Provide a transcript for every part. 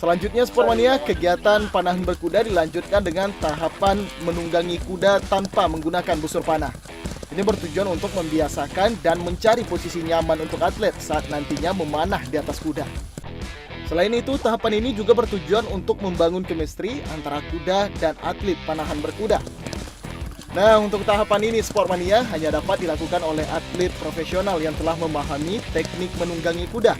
Selanjutnya Sportmania, kegiatan panahan berkuda dilanjutkan dengan tahapan menunggangi kuda tanpa menggunakan busur panah. Ini bertujuan untuk membiasakan dan mencari posisi nyaman untuk atlet saat nantinya memanah di atas kuda. Selain itu, tahapan ini juga bertujuan untuk membangun chemistry antara kuda dan atlet panahan berkuda. Nah, untuk tahapan ini Sportmania hanya dapat dilakukan oleh atlet profesional yang telah memahami teknik menunggangi kuda,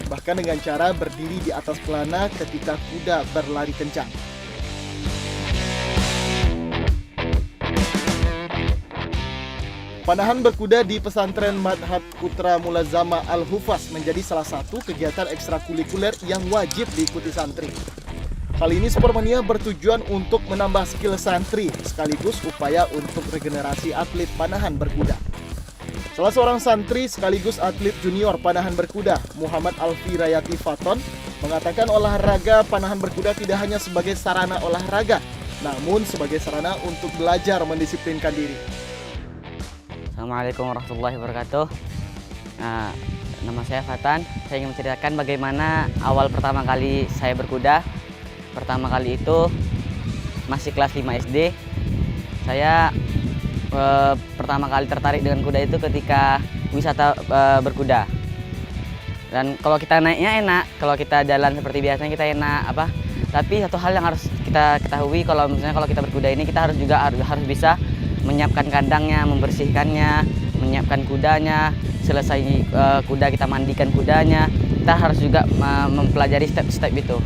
bahkan dengan cara berdiri di atas pelana ketika kuda berlari kencang. Panahan berkuda di pesantren Madhat Putra Mulazama Al-Hufaz menjadi salah satu kegiatan ekstrakurikuler yang wajib diikuti santri. Hal ini Sportmania bertujuan untuk menambah skill santri sekaligus upaya untuk regenerasi atlet panahan berkuda. Salah seorang santri sekaligus atlet junior panahan berkuda, Muhammad Alfi Rayati Faton, mengatakan olahraga panahan berkuda tidak hanya sebagai sarana olahraga, namun sebagai sarana untuk belajar mendisiplinkan diri. Assalamualaikum warahmatullahi wabarakatuh. Nama saya Fatan. Saya ingin menceritakan bagaimana awal pertama kali saya berkuda. Pertama kali itu masih kelas 5 SD. Saya pertama kali tertarik dengan kuda itu ketika wisata berkuda. Dan kalau kita naiknya enak, kalau kita jalan seperti biasanya kita enak Tapi satu hal yang harus kita ketahui, kalau misalnya kalau kita berkuda ini kita harus bisa menyiapkan kandangnya, membersihkannya, menyiapkan kudanya. Selesai kuda kita mandikan kudanya, kita harus juga mempelajari step-step itu.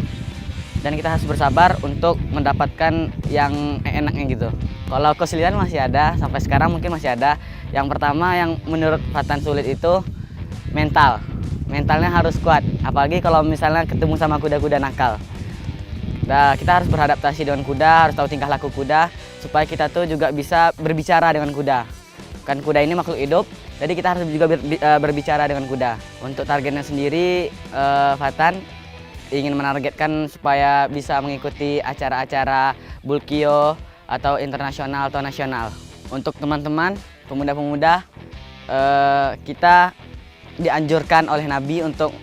Dan kita harus bersabar untuk mendapatkan yang enaknya gitu. Kalau kesulitan masih ada, sampai sekarang mungkin masih ada. Yang pertama yang menurut Fatan sulit itu mental. Mentalnya harus kuat, apalagi kalau misalnya ketemu sama kuda-kuda nakal. Nah, kita harus beradaptasi dengan kuda, harus tahu tingkah laku kuda, supaya kita tuh juga bisa berbicara dengan kuda. Kan kuda ini makhluk hidup, jadi kita harus juga berbicara dengan kuda. Untuk targetnya sendiri, Fatan ingin menargetkan supaya bisa mengikuti acara-acara Bulkio atau internasional atau nasional. Untuk teman-teman, pemuda-pemuda, kita dianjurkan oleh Nabi untuk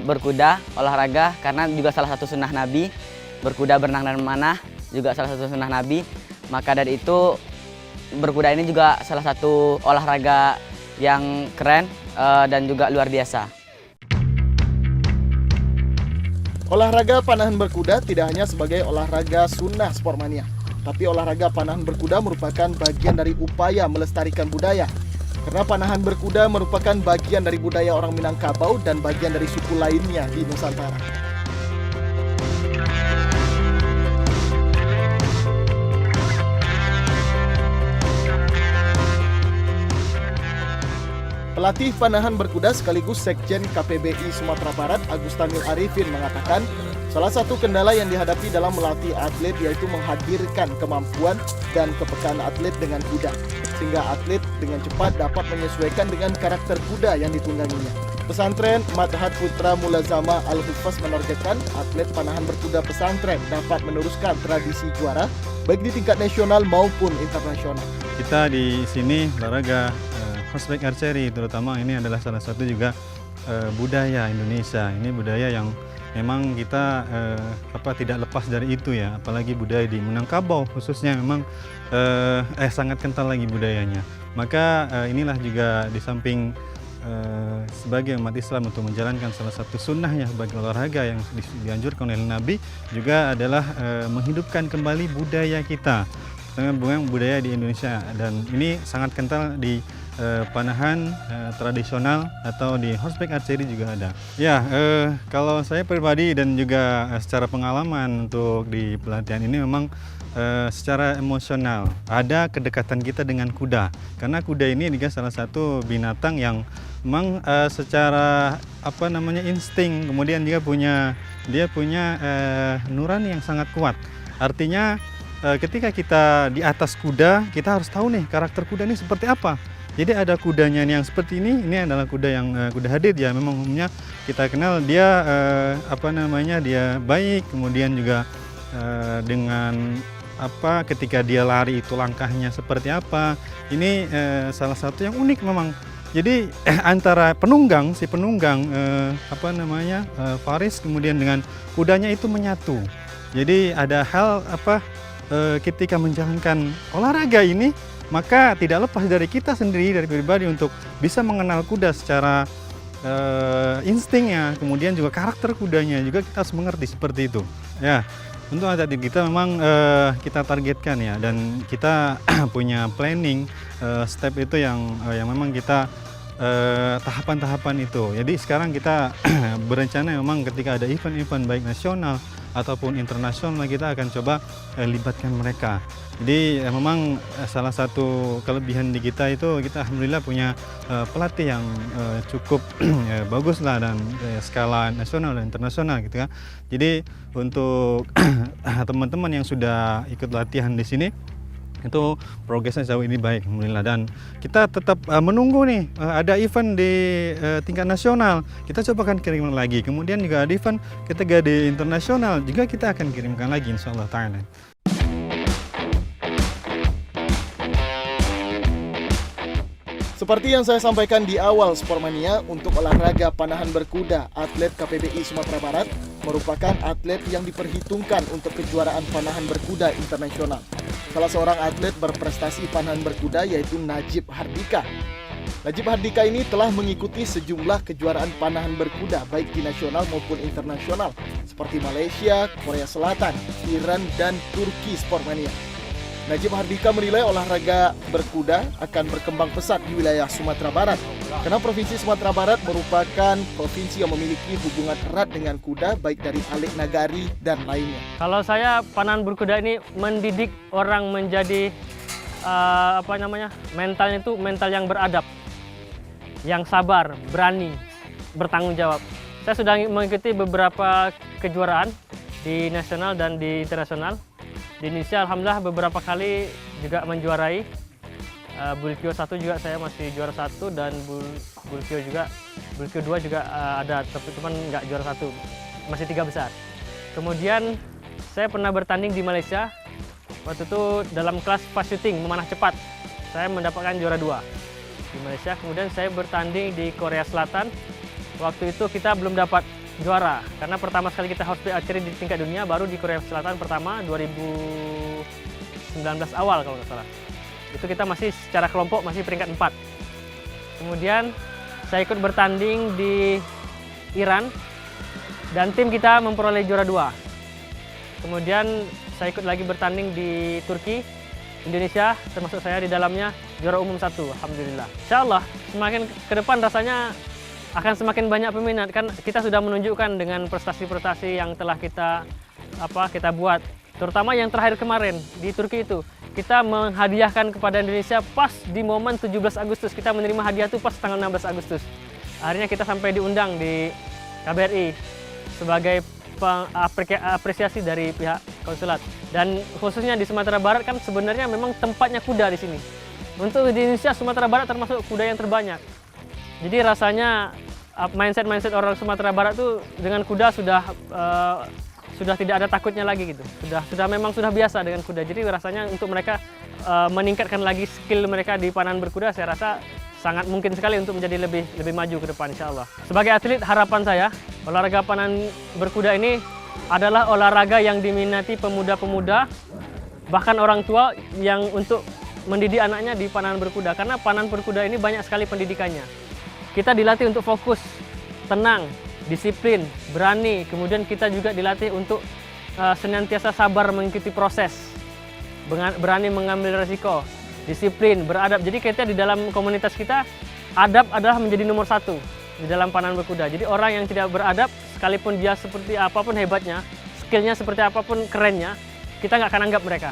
berkuda, olahraga, karena juga salah satu sunnah Nabi. Berkuda, berenang, dan memanah juga salah satu sunnah Nabi. Maka dari itu berkuda ini juga salah satu olahraga yang keren dan juga luar biasa. Olahraga panahan berkuda tidak hanya sebagai olahraga sunnah Sportmania, tapi olahraga panahan berkuda merupakan bagian dari upaya melestarikan budaya. Karena panahan berkuda merupakan bagian dari budaya orang Minangkabau dan bagian dari suku lainnya di Nusantara. Pelatih panahan berkuda sekaligus Sekjen KPBI Sumatera Barat, Agustamil Arifin, mengatakan salah satu kendala yang dihadapi dalam melatih atlet yaitu menghadirkan kemampuan dan kepekaan atlet dengan kuda, sehingga atlet dengan cepat dapat menyesuaikan dengan karakter kuda yang ditungganginya. Pesantren Madhat Putra Mulazama Al-Hufaz menargetkan atlet panahan berkuda pesantren dapat meneruskan tradisi juara baik di tingkat nasional maupun internasional. Kita di sini olahraga horseback archery terutama ini adalah salah satu juga budaya Indonesia. Ini budaya yang memang kita tidak lepas dari itu ya, apalagi budaya di Minangkabau khususnya memang sangat kental lagi budayanya. Maka inilah juga di samping sebagai umat Islam untuk menjalankan salah satu sunnahnya sebagai olahraga yang dianjurkan oleh Nabi, juga adalah menghidupkan kembali budaya kita, budaya di Indonesia, dan ini sangat kental di panahan tradisional atau di horseback archery juga ada. Ya, kalau saya pribadi dan juga secara pengalaman untuk di pelatihan ini memang secara emosional ada kedekatan kita dengan kuda, karena kuda ini juga salah satu binatang yang memang secara insting, kemudian dia punya nurani yang sangat kuat. Artinya ketika kita di atas kuda, kita harus tahu nih karakter kuda ini seperti apa. Jadi ada kudanya yang seperti ini adalah kuda yang kuda hadid ya, memang umumnya kita kenal dia dia baik, kemudian juga dengan ketika dia lari itu langkahnya seperti apa. Ini salah satu yang unik memang Jadi antara penunggang Faris kemudian dengan kudanya itu menyatu. Jadi ada hal ketika menjalankan olahraga ini, maka tidak lepas dari kita sendiri, dari pribadi untuk bisa mengenal kuda secara instingnya, kemudian juga karakter kudanya juga kita harus mengerti seperti itu. Ya, untuk atlet kita memang kita targetkan ya, dan kita punya planning step itu yang memang kita tahapan-tahapan itu. Jadi sekarang kita berencana memang ketika ada event-event baik nasional ataupun internasional, kita akan coba libatkan mereka. Jadi memang salah satu kelebihan di kita itu kita alhamdulillah punya pelatih yang cukup bagus lah, dan skala nasional dan internasional gitu kan. Jadi untuk teman-teman yang sudah ikut latihan di sini itu progresnya jauh ini baik alhamdulillah, dan kita tetap menunggu nih ada event di tingkat nasional, kita coba akan kirimkan lagi, kemudian juga ada event ketika di internasional juga kita akan kirimkan lagi insyaallah ta'ala. Seperti yang saya sampaikan di awal Sportmania, untuk olahraga panahan berkuda, atlet KPBI Sumatera Barat merupakan atlet yang diperhitungkan untuk kejuaraan panahan berkuda internasional. Salah seorang atlet berprestasi panahan berkuda yaitu Najib Hardika. Najib Hardika ini telah mengikuti sejumlah kejuaraan panahan berkuda baik di nasional maupun internasional seperti Malaysia, Korea Selatan, Iran, dan Turki Sportmania. Najib Hardika menilai olahraga berkuda akan berkembang pesat di wilayah Sumatera Barat karena Provinsi Sumatera Barat merupakan provinsi yang memiliki hubungan erat dengan kuda baik dari alik nagari dan lainnya. Kalau saya, panahan berkuda ini mendidik orang menjadi mentalnya itu mental yang beradab, yang sabar, berani, bertanggung jawab. Saya sudah mengikuti beberapa kejuaraan di nasional dan di internasional. Di Indonesia alhamdulillah beberapa kali juga menjuarai. Bulkio 1 juga saya masih juara 1, dan Bulkio 2 juga ada, tapi cuman nggak juara 1, masih 3 besar. Kemudian saya pernah bertanding di Malaysia, waktu itu dalam kelas fast shooting, memanah cepat. Saya mendapatkan juara 2 di Malaysia. Kemudian saya bertanding di Korea Selatan, waktu itu kita belum dapat juara karena pertama sekali kita horseback archery di tingkat dunia baru di Korea Selatan pertama 2019 awal kalau nggak salah. Itu kita masih secara kelompok masih peringkat 4. Kemudian saya ikut bertanding di Iran dan tim kita memperoleh juara 2. Kemudian saya ikut lagi bertanding di Turki, Indonesia termasuk saya di dalamnya juara umum 1, alhamdulillah. Insyaallah semakin ke depan rasanya akan semakin banyak peminat, kan kita sudah menunjukkan dengan prestasi-prestasi yang telah kita buat, terutama yang terakhir kemarin di Turki itu. Kita menghadiahkan kepada Indonesia pas di momen 17 Agustus, kita menerima hadiah itu pas tanggal 16 Agustus. Akhirnya kita sampai diundang di KBRI sebagai apresiasi dari pihak konsulat. Dan khususnya di Sumatera Barat kan sebenarnya memang tempatnya kuda di sini. Untuk di Indonesia, Sumatera Barat termasuk kuda yang terbanyak. Jadi rasanya mindset orang Sumatera Barat tuh dengan kuda sudah tidak ada takutnya lagi gitu. Sudah biasa dengan kuda. Jadi rasanya untuk mereka meningkatkan lagi skill mereka di panahan berkuda, saya rasa sangat mungkin sekali untuk menjadi lebih maju ke depan insyaallah. Sebagai atlet, harapan saya olahraga panahan berkuda ini adalah olahraga yang diminati pemuda-pemuda, bahkan orang tua yang untuk mendidik anaknya di panahan berkuda, karena panahan berkuda ini banyak sekali pendidikannya. Kita dilatih untuk fokus, tenang, disiplin, berani. Kemudian kita juga dilatih untuk senantiasa sabar mengikuti proses, berani mengambil resiko, disiplin, beradab. Jadi kita di dalam komunitas kita, adab adalah menjadi nomor 1 di dalam panahan berkuda. Jadi orang yang tidak beradab, sekalipun dia seperti apapun hebatnya, skillnya seperti apapun kerennya, kita nggak akan anggap mereka.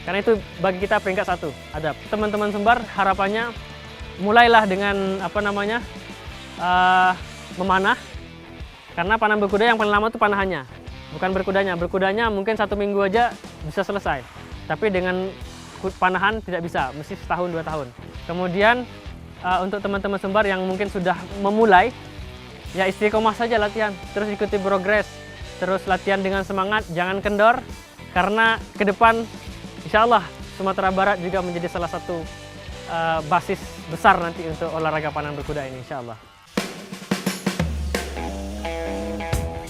Karena itu bagi kita peringkat 1, adab. Teman-teman Sumbar harapannya mulailah dengan memanah, karena panahan berkuda yang paling lama itu panahannya, bukan berkudanya. Berkudanya mungkin 1 minggu aja bisa selesai, tapi dengan panahan tidak bisa, mesti setahun 2 tahun. Kemudian untuk teman-teman Sumbar yang mungkin sudah memulai, ya istiqomah saja latihan, terus ikuti progres, terus latihan dengan semangat, jangan kendor, karena ke depan insya Allah Sumatera Barat juga menjadi salah satu basis besar nanti untuk olahraga panahan berkuda ini, insya Allah.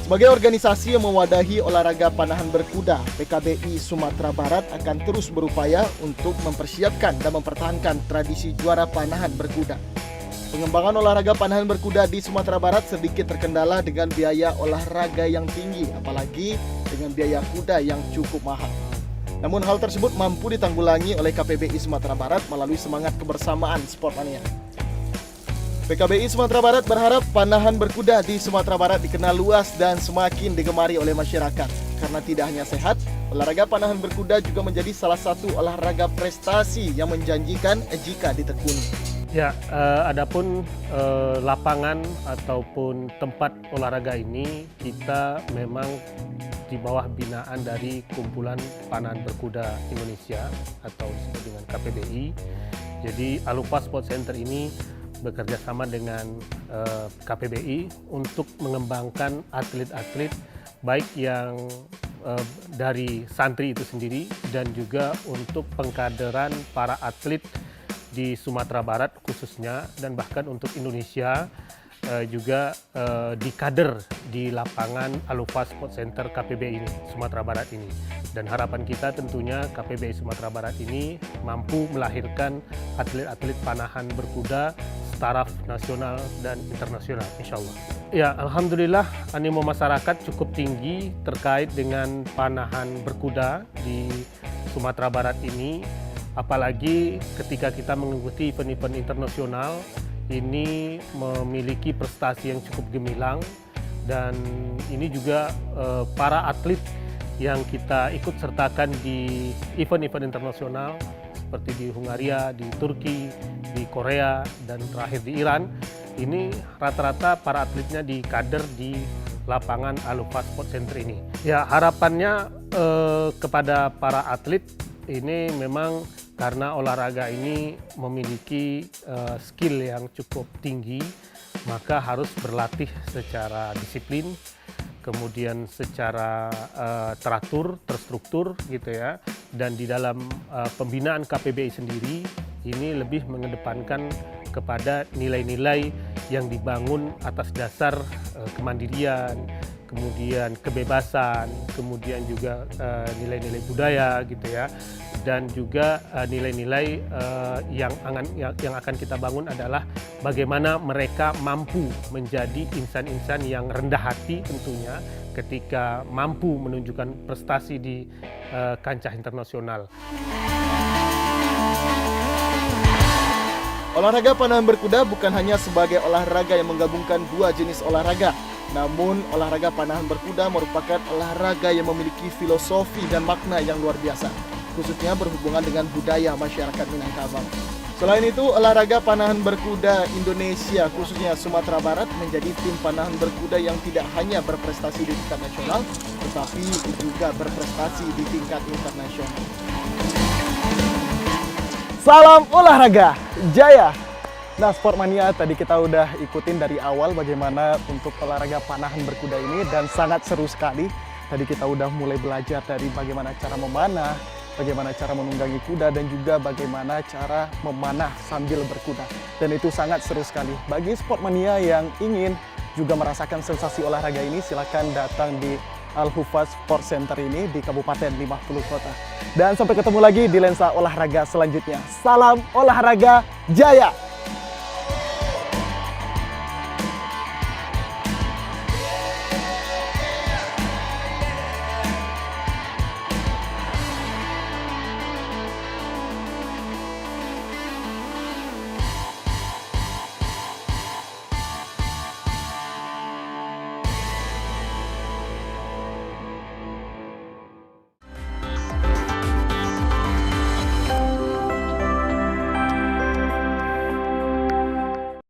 Sebagai organisasi yang mewadahi olahraga panahan berkuda, PKBI Sumatera Barat akan terus berupaya untuk mempersiapkan dan mempertahankan tradisi juara panahan berkuda. Pengembangan olahraga panahan berkuda di Sumatera Barat sedikit terkendala dengan biaya olahraga yang tinggi, apalagi dengan biaya kuda yang cukup mahal. Namun hal tersebut mampu ditanggulangi oleh KPBI Sumatera Barat melalui semangat kebersamaan Sportmania. PKBI Sumatera Barat berharap panahan berkuda di Sumatera Barat dikenal luas dan semakin digemari oleh masyarakat. Karena tidak hanya sehat, olahraga panahan berkuda juga menjadi salah satu olahraga prestasi yang menjanjikan jika ditekuni. Ya, adapun lapangan ataupun tempat olahraga ini kita memang di bawah binaan dari Kumpulan Panahan Berkuda Indonesia atau disebut dengan KPBI. Jadi Alufa Sport Center ini bekerja sama dengan KPBI untuk mengembangkan atlet-atlet baik yang dari santri itu sendiri dan juga untuk pengkaderan para atlet di Sumatera Barat khususnya dan bahkan untuk Indonesia juga dikader di lapangan Alufa Sport Center KPBI ini, Sumatera Barat ini. Dan harapan kita tentunya KPBI Sumatera Barat ini mampu melahirkan atlet-atlet panahan berkuda taraf nasional dan internasional, insya Allah. Ya, alhamdulillah animo masyarakat cukup tinggi terkait dengan panahan berkuda di Sumatera Barat ini. Apalagi ketika kita mengikuti event-event internasional, ini memiliki prestasi yang cukup gemilang dan ini juga para atlet yang kita ikut sertakan di event-event internasional seperti di Hungaria, di Turki, di Korea, dan terakhir di Iran, ini rata-rata para atletnya dikader di lapangan Alufa Sport Center ini. Ya, harapannya kepada para atlet ini memang karena olahraga ini memiliki skill yang cukup tinggi, maka harus berlatih secara disiplin, kemudian secara teratur, terstruktur gitu ya. Dan di dalam pembinaan KPBI sendiri ini lebih mengedepankan kepada nilai-nilai yang dibangun atas dasar kemandirian, kemudian kebebasan, kemudian juga nilai-nilai budaya gitu ya. Dan juga nilai-nilai yang akan kita bangun adalah bagaimana mereka mampu menjadi insan-insan yang rendah hati tentunya ketika mampu menunjukkan prestasi di kancah internasional. Olahraga panahan berkuda bukan hanya sebagai olahraga yang menggabungkan dua jenis olahraga, namun olahraga panahan berkuda merupakan olahraga yang memiliki filosofi dan makna yang luar biasa, khususnya berhubungan dengan budaya masyarakat Minangkabau. Selain itu, olahraga panahan berkuda Indonesia, khususnya Sumatera Barat, menjadi tim panahan berkuda yang tidak hanya berprestasi di tingkat nasional, tetapi juga berprestasi di tingkat internasional. Salam olahraga, jaya! Nah, Sportmania tadi kita udah ikutin dari awal bagaimana untuk olahraga panahan berkuda ini dan sangat seru sekali. Tadi kita udah mulai belajar dari bagaimana cara memanah, bagaimana cara menunggangi kuda, dan juga bagaimana cara memanah sambil berkuda. Dan itu sangat seru sekali. Bagi Sportmania yang ingin juga merasakan sensasi olahraga ini, silakan datang di Alufa Sport Center ini di Kabupaten 50 Kota. Dan sampai ketemu lagi di lensa olahraga selanjutnya. Salam olahraga, jaya!